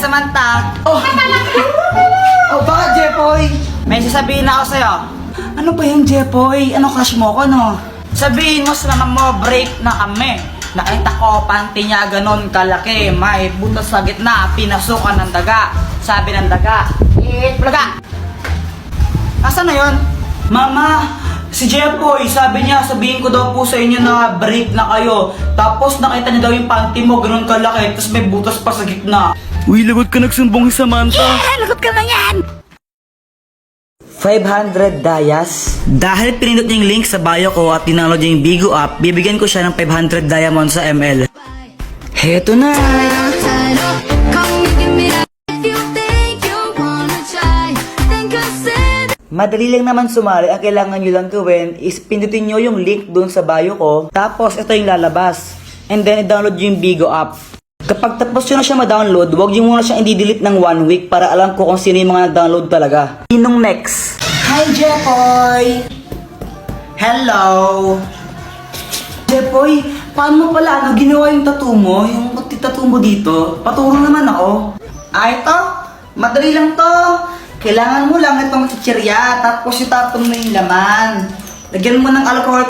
Samantha. Oh, bakit, Jepoy? May sasabihin ako sa'yo. Ano ba yung Jepoy? Ano crush mo ko, no? Sabihin mo sa mama mo, break na kami. Nakita ko, panty niya ganon kalaki. May butas sa gitna, pinasukan ng daga. Sabi ng daga, plaga. Nasaan na yun? Mama, si Jepoy, sabi niya, sabihin ko daw po sa inyo na break na kayo. Tapos nakita niya daw yung panty mo, ganon kalaki. Tapos may butas pa sa gitna. Uy, lagot ka nagsumbong si Samantha. Yeah, lagot ka na yan! 500 dayas. Dahil pinindot niya yung link sa bio ko at tinanglod niya yung Bigo app, bibigyan ko siya ng 500 diamonds sa ML. Heto na! Madali lang naman sumali. Ang kailangan nyo lang gawin is pindutin nyo yung link dun sa bio ko. Tapos ito yung lalabas. And then i-download nyo yung Bigo app. Kapag tapos nyo na siya ma-download, huwag nyo muna siyang i-delete ng 1 week para alam ko kung sino yung mga nag-download talaga. Sinong next? Hi, Jepoy! Hello! Jepoy, paano mo pala ginawa yung tattoo mo? Yung tattoo mo dito? Paturo naman ako. Ito? Madali lang to. Kailangan mo lang itong chichirya, tapos itapon mo yung laman. Lagyan mo ng alcohol